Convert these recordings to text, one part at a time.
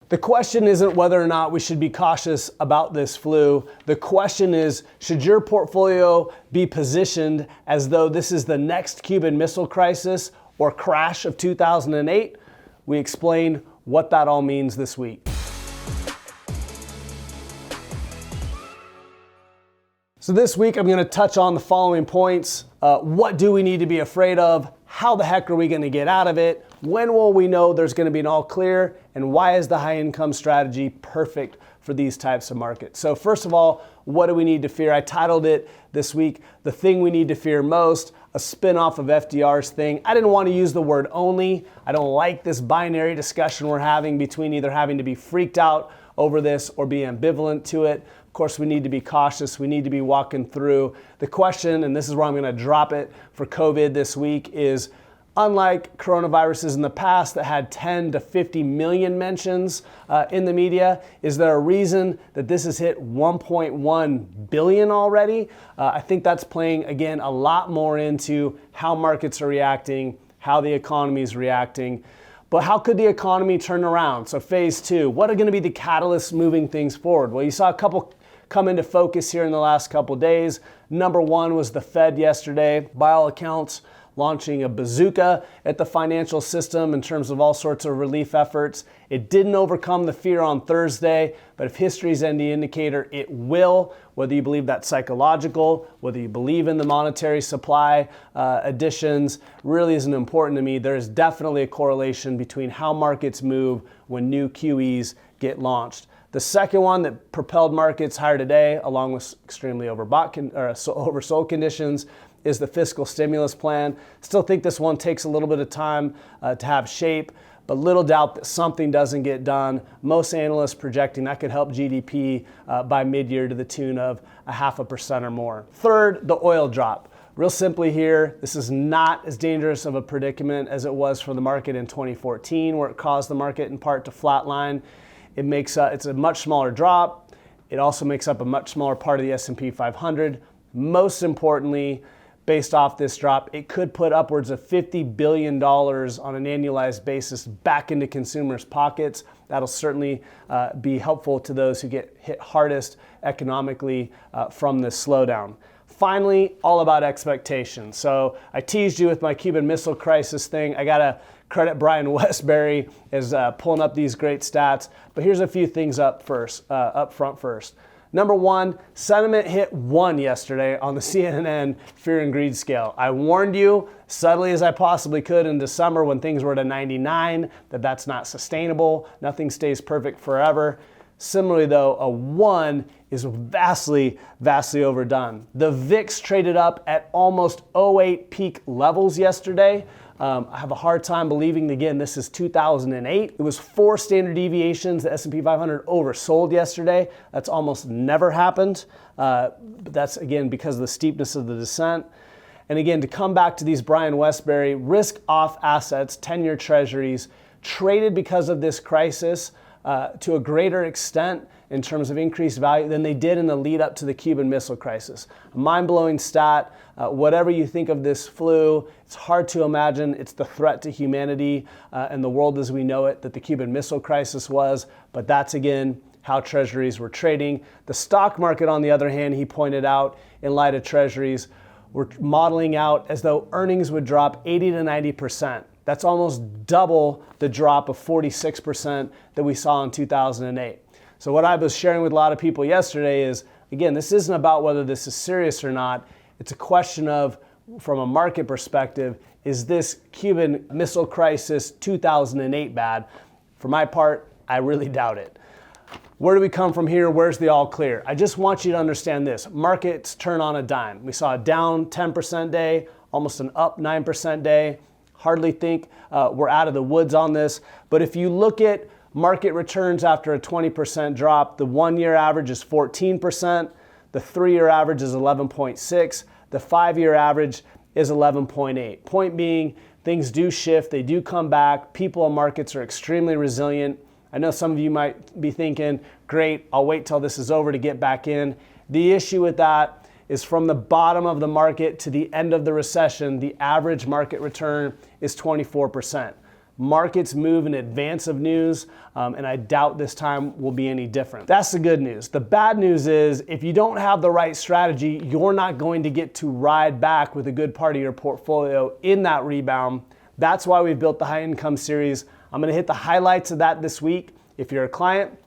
The question isn't whether or not we should be cautious about this flu. The question is, should your portfolio be positioned as though this is the next Cuban Missile Crisis or crash of 2008? We explain what that all means this week. So this week I'm going to touch on the following points. What do we need to be afraid of? How the heck are we going to get out of it? When will we know there's going to be an all clear? And why is the high income strategy perfect for these types of markets? So first of all, what do we need to fear? I titled it this week, The Thing We Need to Fear Most, a spin-off of FDR's thing. I didn't want to use the word only. I don't like this binary discussion we're having between either having to be freaked out over this or be ambivalent to it. Of course, we need to be cautious. We need to be walking through. The question, and this is where I'm going to drop it for COVID this week, is unlike coronaviruses in the past that had 10 to 50 million mentions in the media, is there a reason that this has hit 1.1 billion already? I think that's playing, again, a lot more into how markets are reacting, how the economy is reacting. But how could the economy turn around? So phase two, what are going to be the catalysts moving things forward? Well, you saw a couple come into focus here in the last couple days. Number one was the Fed yesterday, by all accounts, launching a bazooka at the financial system in terms of all sorts of relief efforts. It didn't overcome the fear on Thursday, but if history's any indicator, it will. Whether you believe that's psychological, whether you believe in the monetary supply additions, really isn't important to me. There is definitely a correlation between how markets move when new QEs get launched. The second one that propelled markets higher today, along with extremely oversold conditions, is the fiscal stimulus plan. Still think this one takes a little bit of time to have shape, but little doubt that something doesn't get done. Most analysts projecting that could help GDP by mid-year to the tune of 0.5% or more. Third, the oil drop. Real simply here, this is not as dangerous of a predicament as it was for the market in 2014, where it caused the market in part to flatline. It's a much smaller drop. It also makes up a much smaller part of the S&P 500. Most importantly, based off this drop, it could put upwards of $50 billion on an annualized basis back into consumers' pockets. That'll certainly be helpful to those who get hit hardest economically from this slowdown. Finally, all about expectations. So I teased you with my Cuban Missile Crisis thing. I gotta credit Brian Westbury as pulling up these great stats. But here's a few things up front first. Number one, sentiment hit 1 yesterday on the CNN fear and greed scale. I warned you subtly as I possibly could in December when things were at a 99 that that's not sustainable. Nothing stays perfect forever. Similarly though, a 1 is vastly overdone. The VIX traded up at almost '08 peak levels yesterday. I have a hard time believing, again, this is 2008. It was 4 standard deviations. The S&P 500 oversold yesterday. That's almost never happened. But that's, again, because of the steepness of the descent. And again, to come back to these Brian Westbury risk-off assets, 10-year treasuries, traded because of this crisis to a greater extent in terms of increased value than they did in the lead up to the Cuban Missile Crisis. A mind-blowing stat. Whatever you think of this flu, it's hard to imagine it's the threat to humanity and the world as we know it that the Cuban Missile Crisis was, but that's again how treasuries were trading. The stock market, on the other hand, he pointed out, in light of treasuries, were modeling out as though earnings would drop 80 to 90%. That's almost double the drop of 46% that we saw in 2008. So what I was sharing with a lot of people yesterday is, again, this isn't about whether this is serious or not. It's a question of, from a market perspective, is this Cuban Missile Crisis 2008 bad? For my part, I really doubt it. Where do we come from here? Where's the all clear? I just want you to understand this. Markets turn on a dime. We saw a down 10% day, almost an up 9% day. Hardly think we're out of the woods on this. But if you look at market returns after a 20% drop, the 1-year average is 14%. The 3-year average is 11.6. The 5-year average is 11.8. Point being, things do shift. They do come back. People and markets are extremely resilient. I know some of you might be thinking, great, I'll wait till this is over to get back in. The issue with that is from the bottom of the market to the end of the recession, the average market return is 24%. Markets move in advance of news, and I doubt this time will be any different. That's the good news. The bad news is if you don't have the right strategy, you're not going to get to ride back with a good part of your portfolio in that rebound. That's why we've built the High Income series. I'm going to hit the highlights of that this week. If you're a client,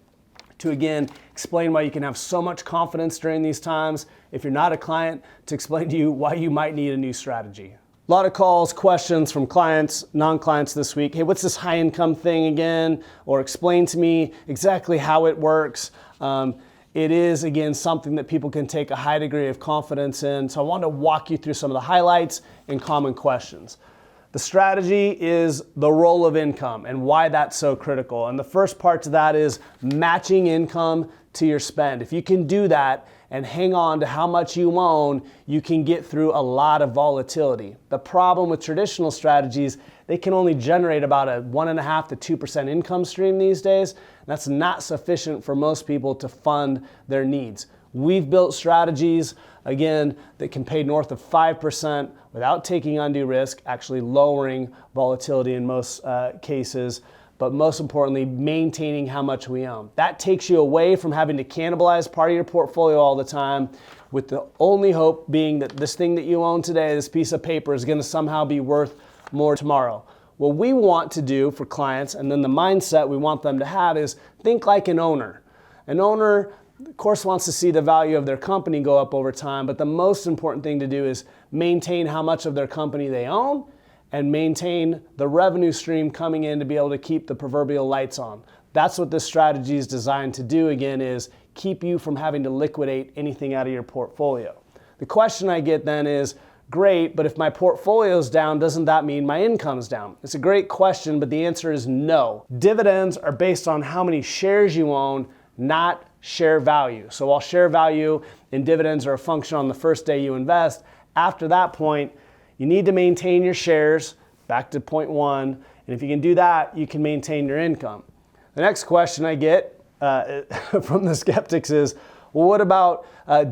to again explain why you can have so much confidence during these times. If you're not a client, to explain to you why you might need a new strategy. A lot of calls, questions from clients, non-clients this week. Hey, what's this high income thing again? Or explain to me exactly how it works. It is, again, something that people can take a high degree of confidence in. So I wanted to walk you through some of the highlights and common questions. The strategy is the role of income and why that's so critical. And the first part to that is matching income to your spend. If you can do that and hang on to how much you own, you can get through a lot of volatility. The problem with traditional strategies, they can only generate about a 1.5% to 2% income stream these days. That's not sufficient for most people to fund their needs. We've built strategies, again, that can pay north of 5% without taking undue risk, actually lowering volatility in most cases, but most importantly, maintaining how much we own. That takes you away from having to cannibalize part of your portfolio all the time, with the only hope being that this thing that you own today, this piece of paper, is going to somehow be worth more tomorrow. What we want to do for clients, and then the mindset we want them to have, is think like an owner. An owner, of course, wants to see the value of their company go up over time, but the most important thing to do is maintain how much of their company they own and maintain the revenue stream coming in to be able to keep the proverbial lights on. That's what this strategy is designed to do, again, is keep you from having to liquidate anything out of your portfolio. The question I get then is, great, but if my portfolio's down, doesn't that mean my income's down? It's a great question, but the answer is no. Dividends are based on how many shares you own, not share value. So while share value and dividends are a function on the first day you invest, after that point, you need to maintain your shares, back to point one, and if you can do that, you can maintain your income. The next question I get from the skeptics is, well, what about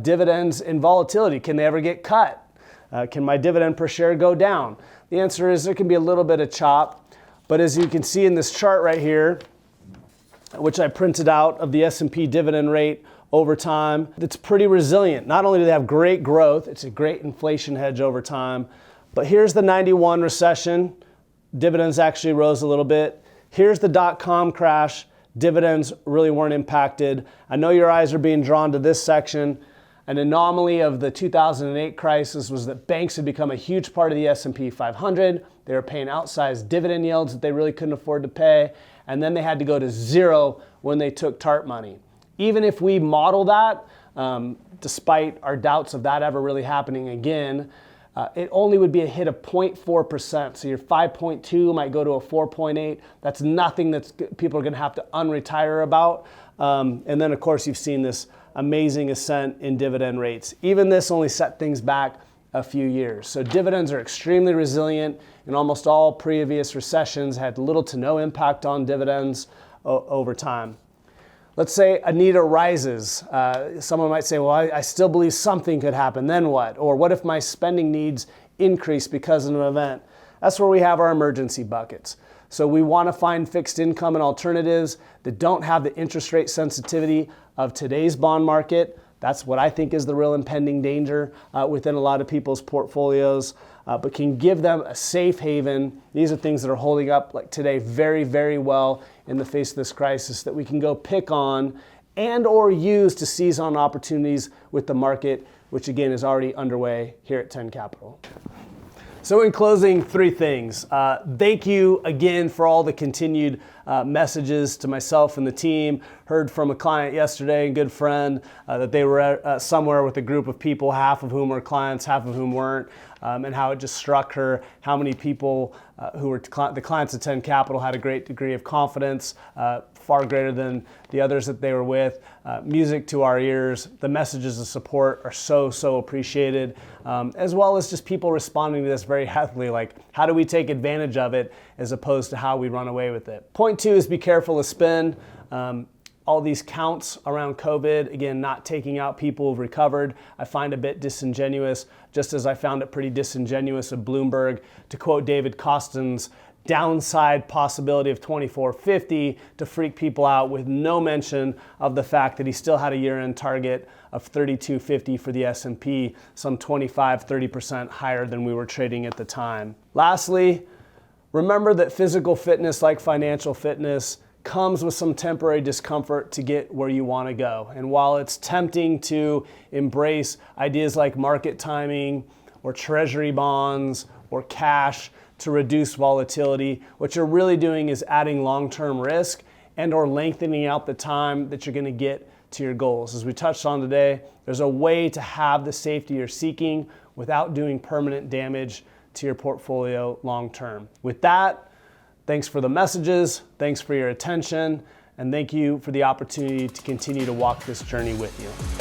dividends and volatility? Can they ever get cut? Can my dividend per share go down? The answer is there can be a little bit of chop, but as you can see in this chart right here, which I printed out of the S&P dividend rate over time, it's pretty resilient. Not only do they have great growth, it's a great inflation hedge over time, but here's the 91 recession. Dividends actually rose a little bit. Here's the dot-com crash. Dividends really weren't impacted. I know your eyes are being drawn to this section. An anomaly of the 2008 crisis was that banks had become a huge part of the S&P 500. They were paying outsized dividend yields that they really couldn't afford to pay. And then they had to go to zero when they took TARP money. Even if we model that, despite our doubts of that ever really happening again, it only would be a hit of 0.4%. So your 5.2 might go to a 4.8. That's nothing that people are going to have to unretire about. And then, of course, you've seen this amazing ascent in dividend rates. Even this only set things back a few years. So dividends are extremely resilient. In almost all previous recessions, had little to no impact on dividends over time. Let's say a need arises. Someone might say, well, I still believe something could happen. Then what? Or what if my spending needs increase because of an event? That's where we have our emergency buckets. So we want to find fixed income and alternatives that don't have the interest rate sensitivity of today's bond market. That's what I think is the real impending danger within a lot of people's portfolios, but can give them a safe haven. These are things that are holding up like today very, very well in the face of this crisis that we can go pick on and or use to seize on opportunities with the market, which again is already underway here at 10 Capital. So in closing, three things. Thank you again for all the continued messages to myself and the team. Heard from a client yesterday, a good friend, that they were somewhere with a group of people, half of whom were clients, half of whom weren't, and how it just struck her how many people who were the clients at 10 Capital had a great degree of confidence, far greater than the others that they were with. Music to our ears. The messages of support are so appreciated, as well as just people responding to this very healthily, like how do we take advantage of it as opposed to how we run away with it. Point two is be careful of spend. All these counts around COVID, again, not taking out people who've recovered, I find a bit disingenuous, just as I found it pretty disingenuous of Bloomberg to quote David Kostin's downside possibility of 2450 to freak people out, with no mention of the fact that he still had a year-end target of 3250 for the S&P, some 25-30% higher than we were trading at the time. Lastly, remember that physical fitness, like financial fitness, comes with some temporary discomfort to get where you want to go. And while it's tempting to embrace ideas like market timing or treasury bonds or cash to reduce volatility, what you're really doing is adding long-term risk and or lengthening out the time that you're going to get to your goals. As we touched on today, there's a way to have the safety you're seeking without doing permanent damage to your portfolio long-term. With that, thanks for the messages, thanks for your attention, and thank you for the opportunity to continue to walk this journey with you.